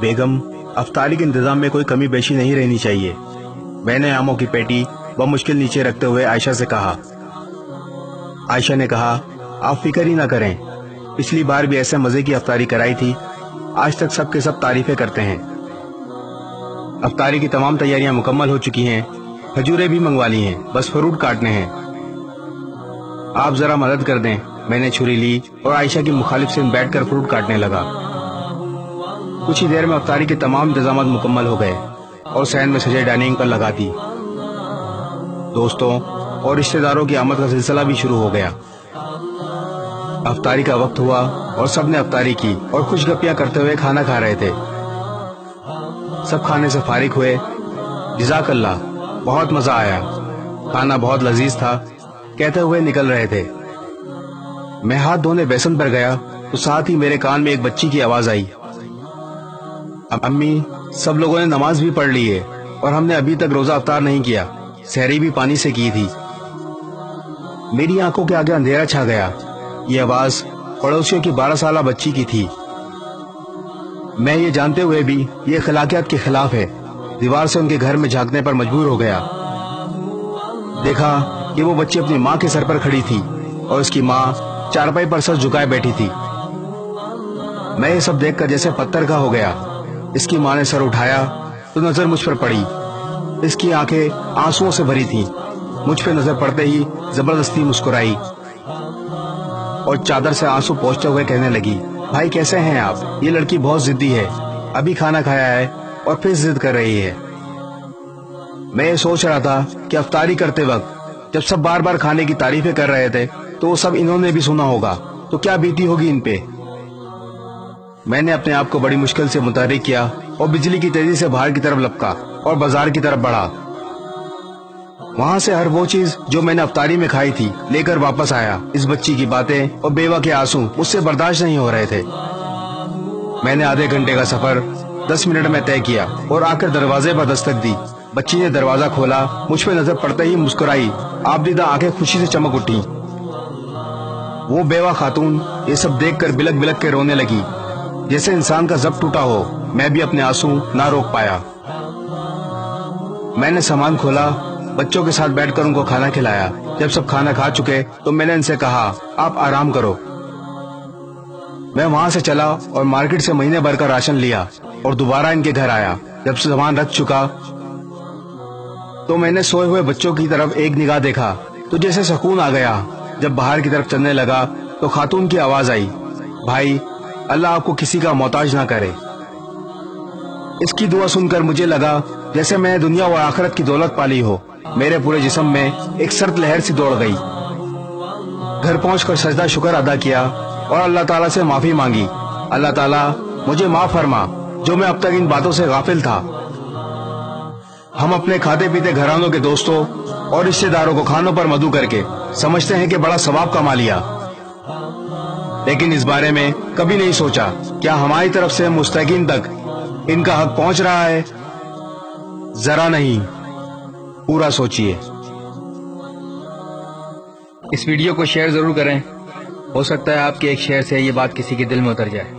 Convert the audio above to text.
बेगम, अफ्तारी के इंतजाम में कोई कमी बेशी नहीं रहनी चाहिए। मैंने आमों की पेटी मुश्किल नीचे रखते हुए आयशा से कहा। आयशा ने कहा, आप फिक्र ही ना करें, पिछली बार भी ऐसे मजे की अफ्तारी कराई थी, आज तक सब के सब तारीफें करते हैं। अफ्तारी की तमाम तैयारियां मुकम्मल हो चुकी हैं, खजूरें भी मंगवा ली हैं, बस फ्रूट काटने हैं। आप जरा मदद कर दें। मैंने छुरी ली और आयशा की मुखालिफ से बैठकर फ्रूट काटने लगा। कुछ ही देर में अफ्तारी के तमाम इंतजाम मुकम्मल हो गए और सहन में सजे डाइनिंग पर लगा दी। दोस्तों और रिश्तेदारों की आमद का सिलसिला भी शुरू हो गया। अफ्तारी का वक्त हुआ और सबने अफ्तारी की और खुशगपियां करते हुए खाना खा रहे थे। सब खाने से फारिग हुए। जज़ाकल्लाह, बहुत मजा आया, खाना बहुत लजीज था, कहते हुए निकल रहे थे। मैं हाथ धोने बेसन पर गया तो साथ ही मेरे कान में एक बच्ची की आवाज आई, अम्मी, सब लोगों ने नमाज भी पढ़ ली है और हमने अभी तक रोजा अफ्तार नहीं किया, सहरी भी पानी से की थी। मेरी आंखों के आगे अंधेरा छा गया। ये आवाज पड़ोसियों की 12 साला बच्ची की थी। मैं ये जानते हुए भी ये अखलाकियात के खिलाफ है, दीवार से उनके घर में झांकने पर मजबूर हो गया। देखा कि वो बच्ची अपनी माँ के सर पर खड़ी थी और उसकी माँ चारपाई पर सर झुकाए बैठी थी। मैं ये सब देखकर जैसे पत्थर का हो गया। इसकी माँ ने सर उठाया तो नजर मुझ पर पड़ी। इसकी आंखें आंसुओं से भरी थीं। मुझ पे नजर पड़ते ही जबरदस्ती मुस्कुराई और चादर से आंसू पोंछते हुए कहने लगी, भाई कैसे हैं आप? ये लड़की बहुत जिद्दी है, अभी खाना खाया है और फिर जिद कर रही है। मैं ये सोच रहा था कि अफ्तारी करते वक्त जब सब बार बार खाने की तारीफें कर रहे थे तो वो सब इन्होंने भी सुना होगा तो क्या बीती होगी इन पे। मैंने अपने आप को बड़ी मुश्किल से मुतहर्रिक किया और बिजली की तेजी से बाहर की तरफ लपका और बाजार की तरफ बढ़ा। वहां से हर वो चीज जो मैंने अफ्तारी में खाई थी लेकर वापस आया। इस बच्ची की बातें और बेवा के आंसू मुझसे बर्दाश्त नहीं हो रहे थे। मैंने आधे घंटे का सफर 10 मिनट में तय किया और आकर दरवाजे पर दस्तक दी। बच्ची ने दरवाजा खोला, मुझ पे नजर पड़ते ही मुस्कुराई। आपदीदा आंखें खुशी से चमक उठी। वो बेवा खातून ये सब देखकर बिलक बिलक के रोने लगी, जैसे इंसान का जब्त टूटा हो। मैं भी अपने आंसू ना रोक पाया। मैंने सामान खोला, बच्चों के साथ बैठकर उनको खाना खिलाया। जब सब खाना खा चुके तो मैंने इनसे कहा, आप आराम करो। मैं वहां से चला और मार्केट से महीने भर का राशन लिया और दोबारा इनके घर आया। जब सामान रख चुका तो मैंने सोए हुए बच्चों की तरफ एक निगाह देखा तो जैसे सुकून आ गया। जब बाहर की तरफ चलने लगा तो खातून की आवाज आई, भाई अल्लाह आपको किसी का मोहताज ना करे। इसकी दुआ सुनकर मुझे लगा जैसे मैंने दुनिया व आखिरत की दौलत पाली हो। मेरे पूरे जिस्म में एक सर्द लहर सी दौड़ गई। घर पहुंचकर सजदा शुक्र अदा किया और अल्लाह ताला से माफी मांगी। अल्लाह ताला मुझे माफ फरमा जो मैं अब तक इन बातों से गाफिल था। हम अपने खाते पीते घरानों के दोस्तों और रिश्तेदारों को खानों पर मदू करके समझते हैं कि बड़ा सवाब कमा लिया, लेकिन इस बारे में कभी नहीं सोचा क्या हमारी तरफ से मुस्तकीन तक इनका हक पहुंच रहा है। जरा नहीं, पूरा सोचिए। इस वीडियो को शेयर जरूर करें, हो सकता है आपके एक शेयर से ये बात किसी के दिल में उतर जाए।